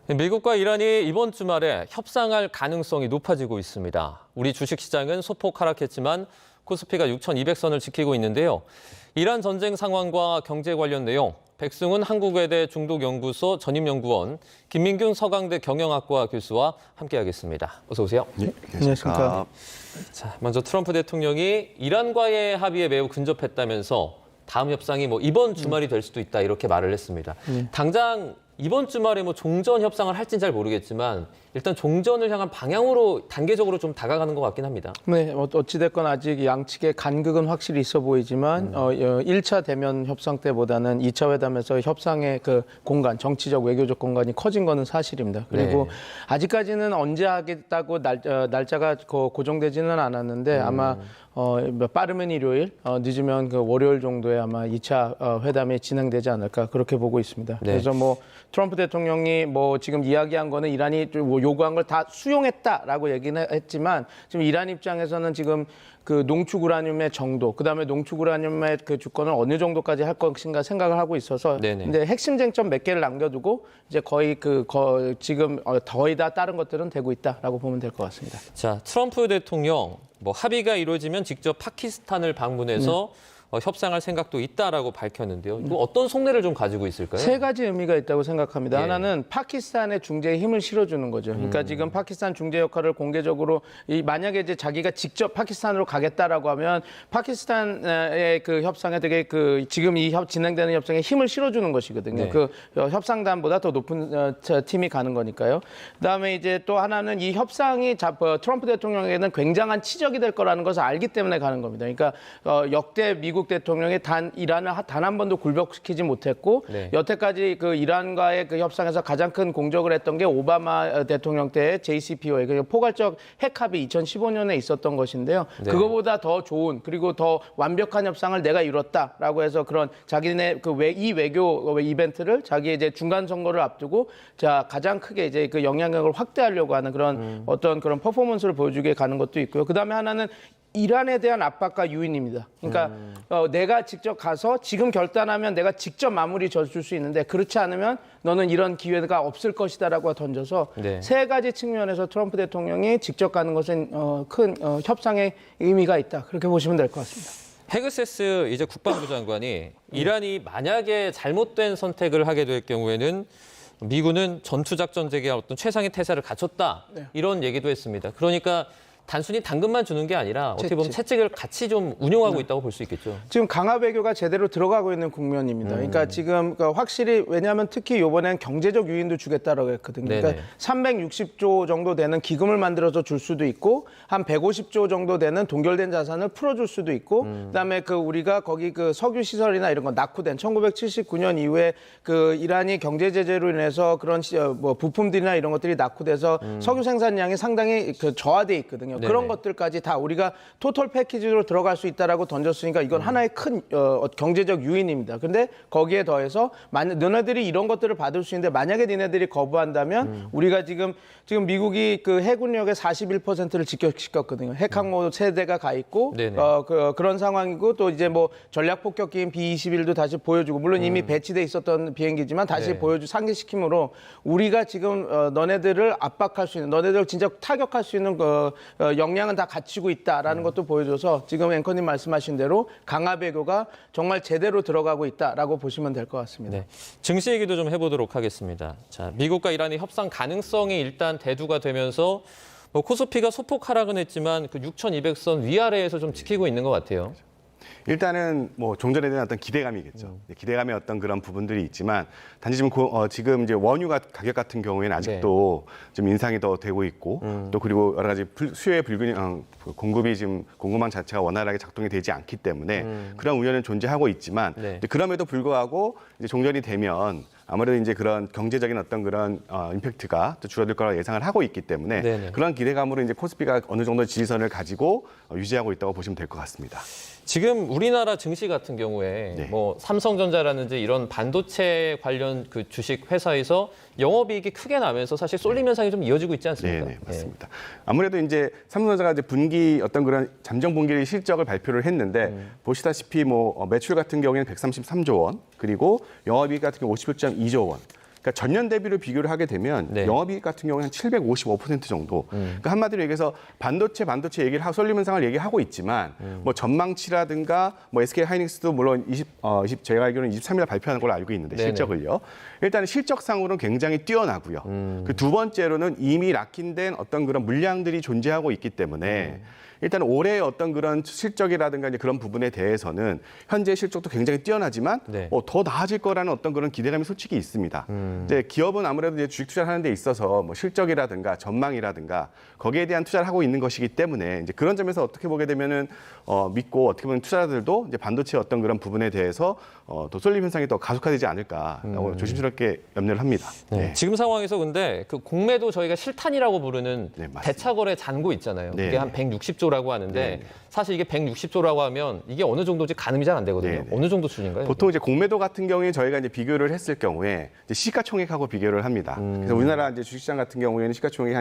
미국과 이란이 이번 주말에 협상할 가능성이 높아지고 있습니다. 우리 주식시장은 소폭 하락했지만 코스피가 6,200선을 지키고 있는데요. 이란 전쟁 상황과 경제 관련 내용, 백승훈 한국외대 중독연구소 전임연구원, 김민균 서강대 경영학과 교수와 함께하겠습니다. 어서 오세요. 네, 안녕하십니까. 자, 먼저 트럼프 대통령이 이란과의 합의에 매우 근접했다면서 다음 협상이 이번 주말이 될 수도 있다 이렇게 말을 했습니다. 당장 이번 주말에 종전 협상을 할진 잘 모르겠지만 일단 종전을 향한 방향으로 단계적으로 좀 다가가는 것 같긴 합니다. 네, 어찌됐건 아직 양측의 간극은 확실히 있어 보이지만 1차 대면 협상 때보다는 2차 회담에서 협상의 그 공간, 정치적, 외교적 공간이 커진 거는 사실입니다. 그리고 아직까지는 언제 하겠다고 날짜가 고정되지는 않았는데 아마 빠르면 일요일, 늦으면 그 월요일 정도에 아마 2차 회담이 진행되지 않을까 그렇게 보고 있습니다. 네. 그래서 트럼프 대통령이 지금 이야기한 거는 이란이 요구한 걸 다 수용했다라고 얘기는 했지만 지금 이란 입장에서는 지금 그 농축 우라늄의 정도, 그다음에 농축 우라늄의 그 주권을 어느 정도까지 할 것인가 생각을 하고 있어서 근데 핵심 쟁점 몇 개를 남겨두고 이제 거의 지금 거의 다 다른 것들은 되고 있다라고 보면 될 것 같습니다. 자, 트럼프 대통령 합의가 이루어지면 직접 파키스탄을 방문해서 협상할 생각도 있다라고 밝혔는데요. 이거 어떤 속내를 좀 가지고 있을까요? 세 가지 의미가 있다고 생각합니다. 하나는 파키스탄의 중재에 힘을 실어주는 거죠. 그러니까 지금 파키스탄 중재 역할을 공개적으로 만약에 이제 자기가 직접 파키스탄으로 가겠다라고 하면 파키스탄의 그 협상에 되게 지금 진행되는 협상에 힘을 실어주는 것이거든요. 그 협상단보다 더 높은 팀이 가는 거니까요. 그다음에 이제 또 하나는 이 협상이 트럼프 대통령에게는 굉장한 치적이 될 거라는 것을 알기 때문에 가는 겁니다. 그러니까 역대 미국 대통령이 이란을 단 한 번도 굴복시키지 못했고 여태까지 그 이란과의 그 협상에서 가장 큰 공적을 했던 게 오바마 대통령 때의 JCPOA, 그 포괄적 핵 합의 2015년에 있었던 것인데요. 그거보다 더 좋은 그리고 더 완벽한 협상을 내가 이뤘다라고 해서 그런 자기네 이 외교 이벤트를 자기의 이제 중간 선거를 앞두고 가장 크게 이제 그 영향력을 확대하려고 하는 그런 어떤 그런 퍼포먼스를 보여주게 가는 것도 있고요. 그다음에 하나는 이란에 대한 압박과 유인입니다. 그러니까 내가 직접 가서 지금 결단하면 내가 직접 마무리 져줄 수 있는데 그렇지 않으면 너는 이런 기회가 없을 것이다라고 던져서 세 가지 측면에서 트럼프 대통령이 직접 가는 것은 큰 협상의 의미가 있다. 그렇게 보시면 될 것 같습니다. 헤그세스 이제 국방부 장관이 이란이 만약에 잘못된 선택을 하게 될 경우에는 미군은 전투작전 재개할 어떤 최상의 태세를 갖췄다. 이런 얘기도 했습니다. 그러니까 단순히 당근만 주는 게 아니라 어떻게 보면 채찍을 같이 좀 운용하고 있다고 볼 수 있겠죠. 지금 강화 외교가 제대로 들어가고 있는 국면입니다. 그러니까 지금 확실히 왜냐하면 특히 이번엔 경제적 유인도 주겠다라고 했거든요. 그러니까 360조 정도 되는 기금을 만들어서 줄 수도 있고 한 150조 정도 되는 동결된 자산을 풀어줄 수도 있고 그다음에 우리가 거기 석유 시설이나 이런 거 낙후된 1979년 이후에 이란이 경제 제재로 인해서 그런 부품들이나 이런 것들이 낙후돼서 석유 생산량이 상당히 저하돼 있거든요. 그런 것들까지 다 우리가 토탈 패키지로 들어갈 수 있다라고 던졌으니까 이건 하나의 큰 경제적 유인입니다. 근데 거기에 더해서 너네들이 이런 것들을 받을 수 있는데 만약에 니네들이 거부한다면 우리가 지금 미국이 그 해군력의 41%를 직격시켰거든요. 핵항모 세대가 가 있고 그런 상황이고 또 이제 전략 폭격기인 B-21도 다시 보여주고 물론 이미 배치돼 있었던 비행기지만 다시 상기시킴으로 우리가 지금 너네들을 압박할 수 있는 너네들 진짜 타격할 수 있는 역량은 다 갖추고 있다라는 것도 보여줘서 지금 앵커님 말씀하신 대로 강화 외교가 정말 제대로 들어가고 있다라고 보시면 될 것 같습니다. 증시 얘기도 좀 해보도록 하겠습니다. 자, 미국과 이란의 협상 가능성이 일단 대두가 되면서 코스피가 소폭 하락은 했지만 6,200선 위아래에서 좀 지키고 있는 것 같아요. 일단은 종전에 대한 어떤 기대감이겠죠. 기대감의 어떤 그런 부분들이 있지만 단지 지금 이제 원유 가격 같은 경우에는 아직도 좀 인상이 더 되고 있고 또 그리고 여러 가지 수요의 불균형, 공급이 지금 공급망 자체가 원활하게 작동이 되지 않기 때문에 그런 우려는 존재하고 있지만 그럼에도 불구하고 이제 종전이 되면 아무래도 이제 그런 경제적인 어떤 그런 임팩트가 또 줄어들 거라고 예상을 하고 있기 때문에 그런 기대감으로 이제 코스피가 어느 정도 지지선을 가지고 유지하고 있다고 보시면 될 것 같습니다. 지금 우리나라 증시 같은 경우에 삼성전자라든지 이런 반도체 관련 그 주식 회사에서 영업이익이 크게 나면서 사실 쏠림 현상이 좀 이어지고 있지 않습니까? 네, 맞습니다. 아무래도 이제 삼성전자가 이제 분기 어떤 그런 잠정 분기 실적을 발표를 했는데 보시다시피 매출 같은 경우에는 133조 원, 그리고 영업이익 같은 경우 51.2조 원. 그러니까 전년 대비로 비교를 하게 되면 네. 영업이익 같은 경우는 한 755% 정도. 그러니까 한마디로 얘기해서 반도체 얘기를 하고 쏠림 현상을 얘기하고 있지만 뭐 전망치라든가 뭐 SK 하이닉스도 물론 제가 알기로는 23일 발표하는 걸로 알고 있는데 네네. 실적을요. 일단은 실적상으로는 굉장히 뛰어나고요. 그 두 번째로는 이미 락인된 어떤 그런 물량들이 존재하고 있기 때문에 일단 올해의 어떤 그런 실적이라든가 이제 그런 부분에 대해서는 현재 실적도 굉장히 뛰어나지만 네. 더 나아질 거라는 어떤 그런 기대감이 솔직히 있습니다. 이제 기업은 아무래도 이제 주식 투자를 하는 데 있어서 뭐 실적이라든가 전망이라든가 거기에 대한 투자를 하고 있는 것이기 때문에 이제 그런 점에서 어떻게 보게 되면은 믿고 어떻게 보면 투자자들도 이제 반도체 어떤 그런 부분에 대해서 더 쏠림 현상이 더 가속화되지 않을까라고 조심스럽게 염려를 합니다. 네. 지금 상황에서 근데 그 공매도 저희가 실탄이라고 부르는 네, 맞습니다. 대차거래 잔고 있잖아요. 네. 그게 한 160조라고 하는데 네. 사실 이게 160조라고 하면 이게 어느 정도인지 가늠이 잘 안 되거든요. 네. 어느 정도 수준인가요? 보통 이제 공매도 같은 경우에 저희가 이제 비교를 했을 경우에 이제 시가총액하고 비교를 합니다. 그래서 우리나라 이제 주식시장 같은 경우에는 시가총액이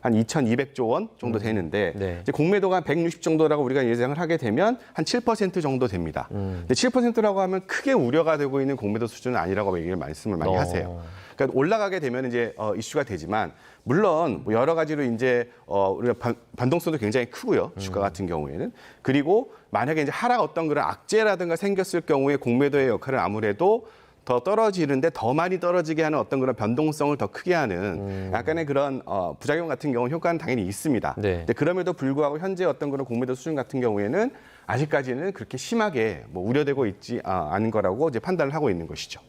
한 2,200조 원 정도 되는데 네. 이제 공매도가 한 160 정도라고 우리가 예상을 하게 되면 한 7% 정도 됩니다. 근데 7%라고 하면 크게 우려가 되고 있는 공매도 수준은 아니라고 말씀을 많이 하세요. 그러니까 올라가게 되면 이제 이슈가 되지만 물론 뭐 여러 가지로 이제 우리가 변동성도 굉장히 크고요. 주가 같은 경우에는. 그리고 만약에 이제 하락 어떤 그런 악재라든가 생겼을 경우에 공매도의 역할은 아무래도 더 떨어지는데 더 많이 떨어지게 하는 어떤 그런 변동성을 더 크게 하는 약간의 그런 부작용 같은 경우 효과는 당연히 있습니다. 네. 근데 그럼에도 불구하고 현재 어떤 그런 공매도 수준 같은 경우에는 아직까지는 그렇게 심하게 뭐 우려되고 있지 않은 거라고 이제 판단을 하고 있는 것이죠.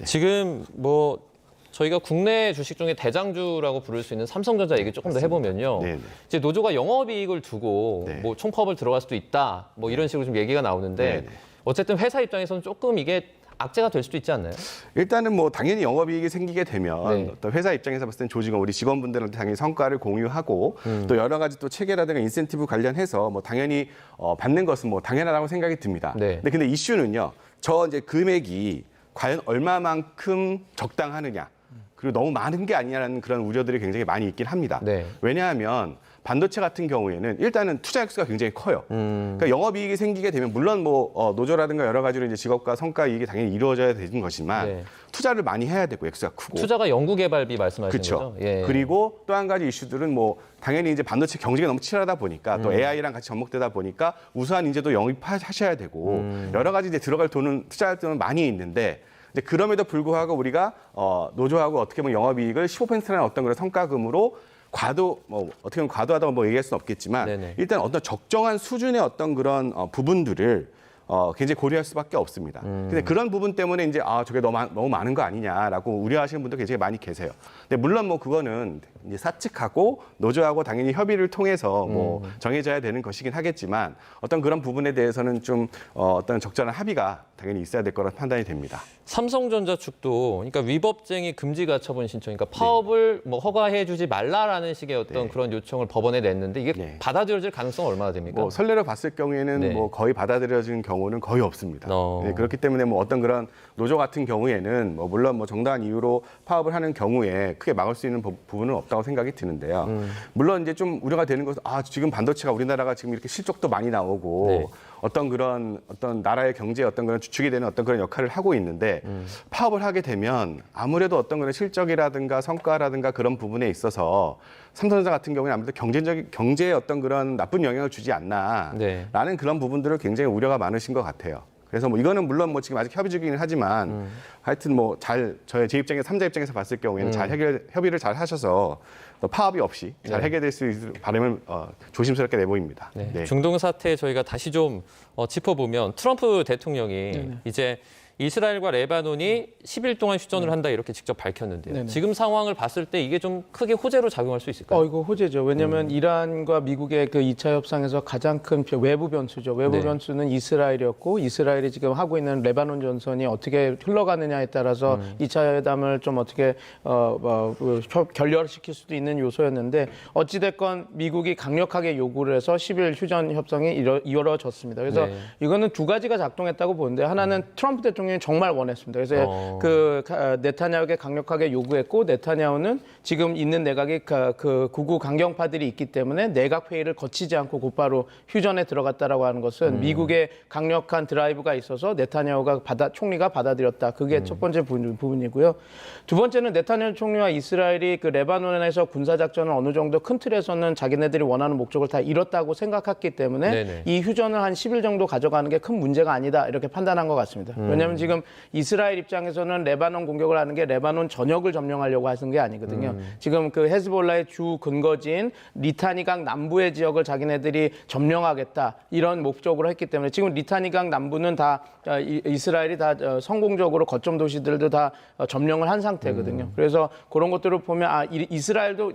지금 뭐 저희가 국내 주식 중에 대장주라고 부를 수 있는 삼성전자 얘기 조금 더 해보면요. 네네. 이제 노조가 영업이익을 두고 네. 뭐 총파업을 들어갈 수도 있다. 뭐 이런 식으로 좀 얘기가 나오는데 네네. 어쨌든 회사 입장에서는 조금 이게 악재가 될 수도 있지 않나요? 일단은 뭐 당연히 영업이익이 생기게 되면 네. 어떤 회사 입장에서 봤을 땐 조직원 우리 직원분들한테 당연히 성과를 공유하고 또 여러 가지 또 체계라든가 인센티브 관련해서 뭐 당연히 받는 것은 뭐 당연하다고 생각이 듭니다. 네. 근데 이슈는요. 저 이제 금액이 과연 얼마만큼 적당하느냐. 그리고 너무 많은 게 아니냐라는 그런 우려들이 굉장히 많이 있긴 합니다. 네. 왜냐하면 반도체 같은 경우에는 일단은 투자 액수가 굉장히 커요. 그러니까 영업이익이 생기게 되면 물론 뭐 노조라든가 여러 가지로 이제 직업과 성과 이익이 당연히 이루어져야 되는 것이만 네. 투자를 많이 해야 되고 액수가 크고. 투자가 연구개발비 말씀하시는 그렇죠. 거죠? 예. 그리고 또 한 가지 이슈들은 뭐 당연히 이제 반도체 경쟁이 너무 치열하다 보니까 또 AI랑 같이 접목되다 보니까 우수한 인재도 영입하셔야 되고 여러 가지 이제 들어갈 돈은 투자할 돈은 많이 있는데 이제 그럼에도 불구하고 우리가 노조하고 어떻게 보면 영업이익을 15%라는 어떤 그런 성과금으로 어떻게 보면 과도하다고 뭐 얘기할 수는 없겠지만 네네. 일단 어떤 적정한 수준의 어떤 그런 부분들을 굉장히 고려할 수밖에 없습니다. 근데 그런 부분 때문에 이제 저게 너무 많은 거 아니냐라고 우려하시는 분도 굉장히 많이 계세요. 근데 물론 뭐 그거는 이제 사측하고 노조하고 당연히 협의를 통해서 뭐 정해져야 되는 것이긴 하겠지만 어떤 그런 부분에 대해서는 좀 어떤 적절한 합의가 당연히 있어야 될 거라 판단이 됩니다. 삼성전자 측도 그러니까 위법쟁이 금지 가처분 신청, 그러니까 파업을 뭐 허가해주지 말라라는 식의 어떤 그런 요청을 법원에 냈는데 이게 네. 받아들여질 가능성은 얼마나 됩니까? 뭐 선례로 봤을 경우에는 네. 뭐 거의 받아들여지는 경우는 거의 없습니다. 어. 네, 그렇기 때문에 뭐 어떤 그런 노조 같은 경우에는 뭐 물론 뭐 정당한 이유로 파업을 하는 경우에 크게 막을 수 있는 부분은 없다고 생각이 드는데요. 물론 이제 좀 우려가 되는 것은 지금 반도체가 우리나라가 지금 이렇게 실적도 많이 나오고 네. 어떤 나라의 경제에 어떤 그런 주축이 되는 어떤 그런 역할을 하고 있는데 파업을 하게 되면 아무래도 어떤 그런 실적이라든가 성과라든가 그런 부분에 있어서 삼성전자 같은 경우는 아무래도 경제에 어떤 그런 나쁜 영향을 주지 않나라는 네. 그런 부분들을 굉장히 우려가 많으신 것 같아요. 그래서 뭐 이거는 물론 뭐 지금 아직 협의 중이긴 하지만 하여튼 뭐 제 입장에 3자 입장에서 봤을 경우에는 협의를 잘 하셔서 또 파업이 없이 잘 네. 해결될 수 있을 바람을 조심스럽게 내보입니다. 네. 네. 중동 사태 저희가 다시 좀 짚어보면 트럼프 대통령이 이제 이스라엘과 레바논이 10일 동안 휴전을 한다 이렇게 직접 밝혔는데요. 네네. 지금 상황을 봤을 때 이게 좀 크게 호재로 작용할 수 있을까요? 이거 호재죠. 왜냐하면 이란과 미국의 그 2차 협상에서 가장 큰 외부 변수죠. 외부 네. 변수는 이스라엘이었고 이스라엘이 지금 하고 있는 레바논 전선이 어떻게 흘러가느냐에 따라서 2차 회담을 좀 어떻게 결렬시킬 수도 있는 요소였는데 어찌됐건 미국이 강력하게 요구를 해서 10일 휴전 협상이 이루어졌습니다. 그래서 네. 이거는 두 가지가 작동했다고 보는데 하나는 트럼프 대통령 대통령이 정말 원했습니다. 그래서 네타냐후에게 강력하게 요구했고 네타냐후는 지금 있는 내각이 그 극우 강경파들이 있기 때문에 내각 회의를 거치지 않고 곧바로 휴전에 들어갔다라고 하는 것은 미국의 강력한 드라이브가 있어서 네타냐후가 총리가 받아들였다. 그게 첫 번째 부분이고요. 두 번째는 네타냐후 총리와 이스라엘이 그 레바논에서 군사 작전을 어느 정도 큰 틀에서는 자기네들이 원하는 목적을 다 이뤘다고 생각했기 때문에 네네. 이 휴전을 한 10일 정도 가져가는 게 큰 문제가 아니다 이렇게 판단한 것 같습니다. 왜냐하면 지금 이스라엘 입장에서는 레바논 공격을 하는 게 레바논 전역을 점령하려고 하는 게 아니거든요. 지금 그 헤즈볼라의 주 근거지인 리타니강 남부의 지역을 자기네들이 점령하겠다 이런 목적으로 했기 때문에 지금 리타니강 남부는 다 이스라엘이 다 성공적으로 거점 도시들도 다 점령을 한 상태거든요. 그래서 그런 것들을 보면 이스라엘도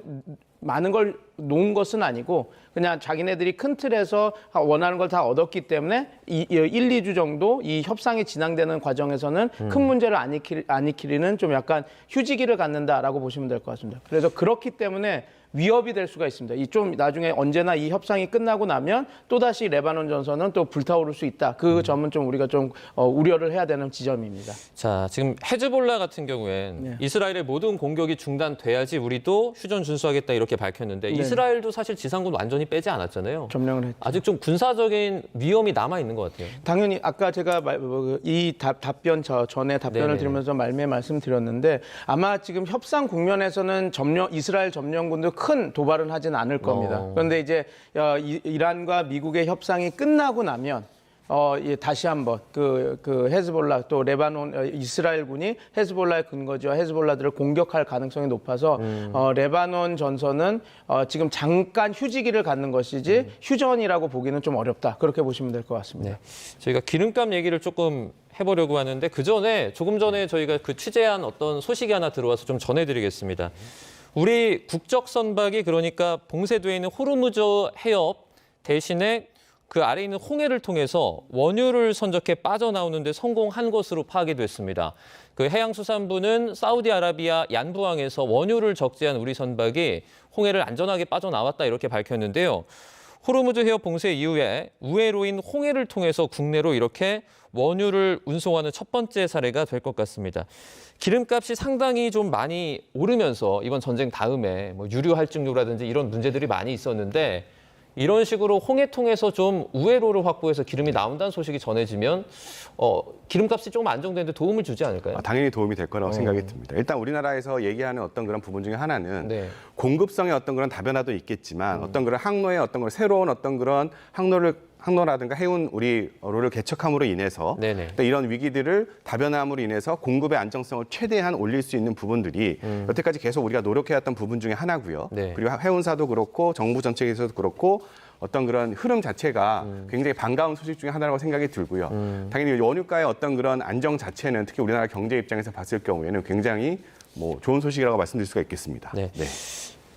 많은 걸 놓은 것은 아니고 그냥 자기네들이 큰 틀에서 원하는 걸 다 얻었기 때문에 1, 2주 정도 이 협상이 진행되는 과정에서는 큰 문제를 안 일으키는 좀 약간 휴지기를 갖는다라고 보시면 될 것 같습니다. 그래서 그렇기 때문에 위협이 될 수가 있습니다. 이 좀 나중에 언제나 이 협상이 끝나고 나면 또다시 레바논 전선은 또 불타오를 수 있다. 그 점은 좀 우리가 좀 우려를 해야 되는 지점입니다. 자, 지금 헤즈볼라 같은 경우엔 네. 이스라엘의 모든 공격이 중단돼야지 우리도 휴전 준수하겠다 이렇게 밝혔는데 네. 이스라엘도 사실 지상군 완전히 빼지 않았잖아요. 점령을 했죠. 아직 좀 군사적인 위험이 남아 있는 것 같아요. 당연히 아까 제가 이 답변 전에 답변을 네네네. 드리면서 말씀드렸는데 아마 지금 협상 국면에서는 이스라엘 점령군도 큰 도발은 하진 않을 겁니다. 그런데 이제 이란과 미국의 협상이 끝나고 나면 다시 한번 그 헤즈볼라 또 레바논 이스라엘군이 헤즈볼라의 근거지와 헤즈볼라들을 공격할 가능성이 높아서 레바논 전선은 지금 잠깐 휴지기를 갖는 것이지 휴전이라고 보기는 좀 어렵다. 그렇게 보시면 될 것 같습니다. 네. 저희가 기름값 얘기를 조금 해보려고 하는데 조금 전에 저희가 그 취재한 어떤 소식이 하나 들어와서 좀 전해드리겠습니다. 우리 국적 선박이 그러니까 봉쇄되어 있는 호르무즈 해협 대신에 그 아래 있는 홍해를 통해서 원유를 선적해 빠져나오는 데 성공한 것으로 파악이 됐습니다. 그 해양수산부는 사우디아라비아 얀부항에서 원유를 적재한 우리 선박이 홍해를 안전하게 빠져나왔다 이렇게 밝혔는데요. 호르무즈 해협 봉쇄 이후에 우회로인 홍해를 통해서 국내로 이렇게 원유를 운송하는 첫 번째 사례가 될 것 같습니다. 기름값이 상당히 좀 많이 오르면서 이번 전쟁 다음에 뭐 유류 할증료라든지 이런 문제들이 많이 있었는데 이런 식으로 홍해 통해서 좀 우회로를 확보해서 기름이 나온다는 소식이 전해지면 기름값이 조금 안정되는데 도움을 주지 않을까요? 당연히 도움이 될 거라고 생각이 듭니다. 일단 우리나라에서 얘기하는 어떤 그런 부분 중에 하나는 네. 공급성의 어떤 그런 다변화도 있겠지만 어떤 그런 항로의 어떤 그런 새로운 어떤 그런 항로라든가 해운 우리로를 개척함으로 인해서 네네. 또 이런 위기들을 다변화함으로 인해서 공급의 안정성을 최대한 올릴 수 있는 부분들이 여태까지 계속 우리가 노력해왔던 부분 중에 하나고요. 네. 그리고 해운사도 그렇고 정부 정책에서도 그렇고 어떤 그런 흐름 자체가 굉장히 반가운 소식 중에 하나라고 생각이 들고요. 당연히 원유가의 어떤 그런 안정 자체는 특히 우리나라 경제 입장에서 봤을 경우에는 굉장히 좋은 소식이라고 말씀드릴 수가 있겠습니다. 네.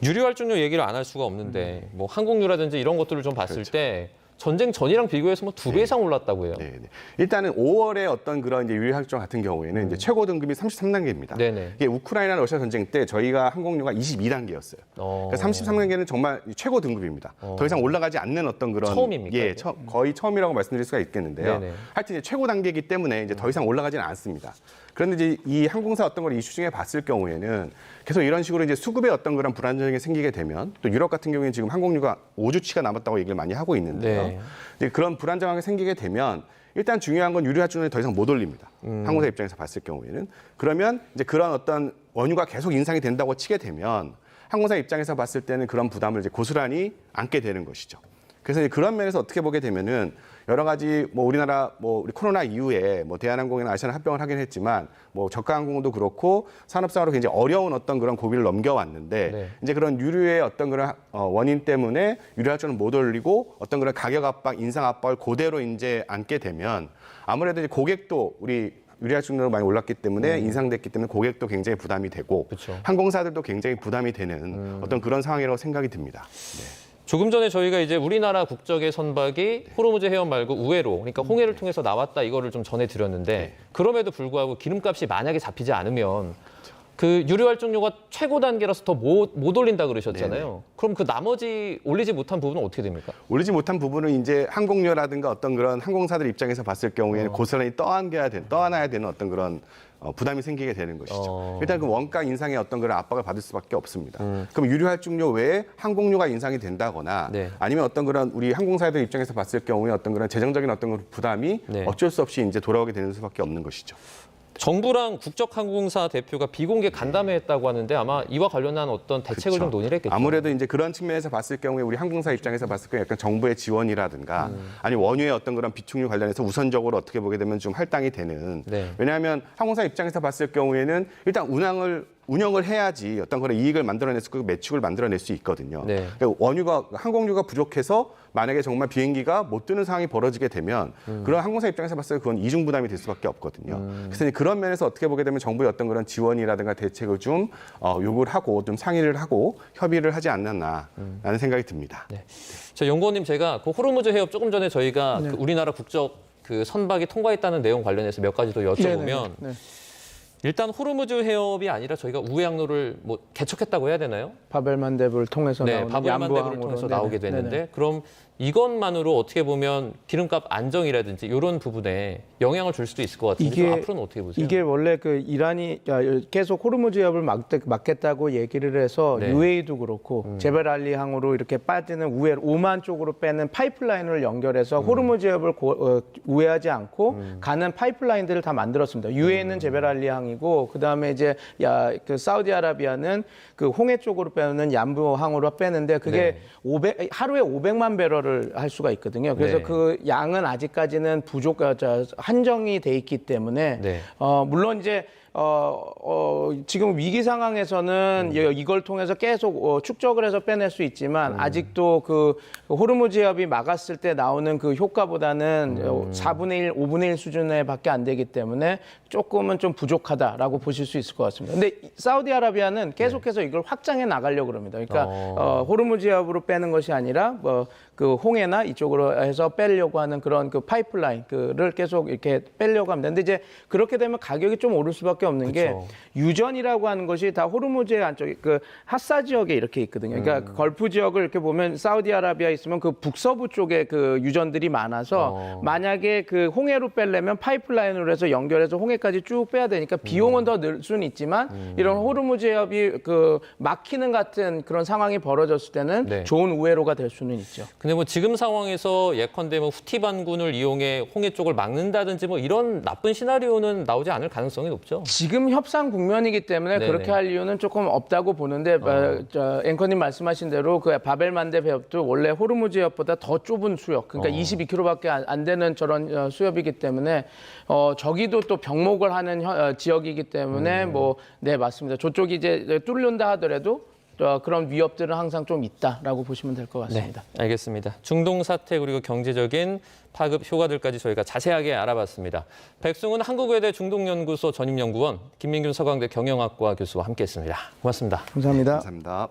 유류 할증료 얘기를 안 할 수가 없는데 뭐 항공유라든지 이런 것들을 좀 봤을 그렇죠. 때 전쟁 전이랑 비교해서 2배 이상 올랐다고 해요. 네. 일단은 5월에 어떤 그런 이제 유류 할증 같은 경우에는 이제 최고 등급이 33단계입니다. 네네. 이게 우크라이나 러시아 전쟁 때 저희가 항공료가 22단계였어요. 그러니까 33단계는 정말 최고 등급입니다. 더 이상 올라가지 않는 어떤 그런 처음입니까? 예, 거의 처음이라고 말씀드릴 수가 있겠는데요. 네네. 하여튼 이제 최고 단계이기 때문에 이제 더 이상 올라가지는 않습니다. 그런데 이제 이 항공사 어떤 걸 이슈 중에 봤을 경우에는 계속 이런 식으로 이제 수급에 어떤 그런 불안정이 생기게 되면 또 유럽 같은 경우에는 지금 항공료가 5주치가 남았다고 얘기를 많이 하고 있는데요. 네. 이제 그런 불안정하게 생기게 되면 일단 중요한 건 유류 할증을 더 이상 못 올립니다. 항공사 입장에서 봤을 경우에는 그러면 이제 그런 어떤 원유가 계속 인상이 된다고 치게 되면 항공사 입장에서 봤을 때는 그런 부담을 이제 고스란히 안게 되는 것이죠. 그래서 이제 그런 면에서 어떻게 보게 되면은 여러 가지 우리나라 우리 코로나 이후에 대한항공이나 아시아나 합병을 하긴 했지만 저가 항공도 그렇고 산업상으로 굉장히 어려운 어떤 그런 고비를 넘겨왔는데 네. 이제 그런 유류의 어떤 그런 원인 때문에 유류 할증을 못 올리고 어떤 그런 가격 압박, 인상 압박을 그대로 이제 안게 되면 아무래도 이제 고객도 우리 유류 할증료가 많이 올랐기 때문에 인상됐기 때문에 고객도 굉장히 부담이 되고 그렇죠. 항공사들도 굉장히 부담이 되는 어떤 그런 상황이라고 생각이 듭니다. 네. 조금 전에 저희가 이제 우리나라 국적의 선박이 호르무즈 해협 말고 우회로, 그러니까 홍해를 통해서 나왔다 이거를 좀 전해드렸는데 그럼에도 불구하고 기름값이 만약에 잡히지 않으면 그 유료 할증료가 최고 단계라서 더 못 올린다 그러셨잖아요. 네네. 그럼 그 나머지 올리지 못한 부분은 어떻게 됩니까? 올리지 못한 부분은 이제 항공료라든가 어떤 그런 항공사들 입장에서 봤을 경우에는 고스란히 떠안아야 되는 어떤 그런 부담이 생기게 되는 것이죠. 일단 그 원가 인상의 어떤 그런 압박을 받을 수밖에 없습니다. 그럼 유료 할증료 외에 항공료가 인상이 된다거나 네. 아니면 어떤 그런 우리 항공사들 입장에서 봤을 경우에 어떤 그런 재정적인 어떤 그런 부담이 네. 어쩔 수 없이 이제 돌아오게 되는 수밖에 없는 것이죠. 정부랑 국적항공사 대표가 비공개 간담회했다고 하는데 아마 이와 관련한 어떤 대책을 좀 논의를 했겠죠. 아무래도 이제 그런 측면에서 봤을 경우에 우리 항공사 입장에서 봤을 경우에 약간 정부의 지원이라든가 아니 원유의 어떤 그런 비축류 관련해서 우선적으로 어떻게 보게 되면 좀 할당이 되는. 네. 왜냐하면 항공사 입장에서 봤을 경우에는 일단 운영을 해야지 어떤 그런 이익을 만들어내서 그 매축을 만들어낼 수 있거든요. 네. 그러니까 항공료가 부족해서 만약에 정말 비행기가 못 뜨는 상황이 벌어지게 되면 그런 항공사 입장에서 봤을 때 그건 이중 부담이 될 수밖에 없거든요. 그래서 이제 그런 면에서 어떻게 보게 되면 정부의 어떤 그런 지원이라든가 대책을 좀 요구를 하고 좀 상의를 하고 협의를 하지 않았나라는 생각이 듭니다. 네. 저 연구원님 제가 그 호르무즈 해협 조금 전에 저희가 그 우리나라 국적 그 선박이 통과했다는 내용 관련해서 몇 가지 더 여쭤보면 네. 일단 호르무즈 해협이 아니라 저희가 우회 항로를 뭐 개척했다고 해야 되나요? 바벨만데브를 통해서 네, 나오는 바벨만데브를 양부항으로. 통해서 네네. 나오게 되는데 네네. 그럼 이것만으로 어떻게 보면 기름값 안정이라든지 이런 부분에 영향을 줄 수도 있을 것 같은데 좀 앞으로는 어떻게 보세요? 이게 원래 그 이란이 계속 호르무즈 해협을 막겠다고 얘기를 해서 네. UAE도 그렇고 제벨알리 항으로 이렇게 빠지는 오만 쪽으로 빼는 파이프라인을 연결해서 호르무즈 해협을 우회하지 않고 가는 파이프라인들을 다 만들었습니다. UAE는 제벨알리 항이고 그다음에 이제 그 사우디아라비아는 그 홍해 쪽으로 빼는 얀부 항으로 빼는데 그게 네. 하루에 500만 배럴을 할 수가 있거든요. 그래서 네. 그 양은 아직까지는 한정이 돼 있기 때문에 네. 물론 이제 지금 위기 상황에서는 이걸 통해서 계속 축적을 해서 빼낼 수 있지만 아직도 그 호르무즈 해협이 막았을 때 나오는 그 효과보다는 4분의 1, 5분의 1 수준에 밖에 안 되기 때문에 조금은 좀 부족하다라고 보실 수 있을 것 같습니다. 근데 사우디아라비아는 계속해서 이걸 확장해 나가려고 합니다. 그러니까 호르무즈 해협으로 빼는 것이 아니라 그 홍해나 이쪽으로 해서 빼려고 하는 그런 그 파이프라인을 계속 이렇게 빼려고 합니다. 근데 이제 그렇게 되면 가격이 좀 오를 수밖에 없는 게 유전이라고 하는 것이 다 호르무즈의 안쪽에 그 하사 지역에 이렇게 있거든요. 그러니까 그 걸프 지역을 이렇게 보면 사우디아라비아 있으면 그 북서부 쪽에 그 유전들이 많아서 만약에 그 홍해로 빼려면 파이프라인으로 해서 연결해서 홍해까지 쭉 빼야 되니까 비용은 더 늘 수는 있지만 이런 호르무즈 해협이 그 막히는 같은 그런 상황이 벌어졌을 때는 네. 좋은 우회로가 될 수는 있죠. 근데 뭐 지금 상황에서 예컨대 뭐 후티 반군을 이용해 홍해 쪽을 막는다든지 뭐 이런 나쁜 시나리오는 나오지 않을 가능성이 높죠. 지금 협상 국면이기 때문에 네네. 그렇게 할 이유는 조금 없다고 보는데 앵커님 말씀하신 대로 그 바벨만데 해협도 원래 호르무즈 해협보다 더 좁은 수역, 그러니까 22km밖에 안 되는 저런 수협이기 때문에 저기도 또 병목을 하는 지역이기 때문에 네 맞습니다. 저쪽이 이제 뚫는다 하더라도 그런 위협들은 항상 좀 있다라고 보시면 될 것 같습니다. 네, 알겠습니다. 중동 사태 그리고 경제적인 파급 효과들까지 저희가 자세하게 알아봤습니다. 백승훈 한국외대 중동연구소 전임연구원, 김민균 서강대 경영학과 교수와 함께했습니다. 고맙습니다. 감사합니다. 감사합니다.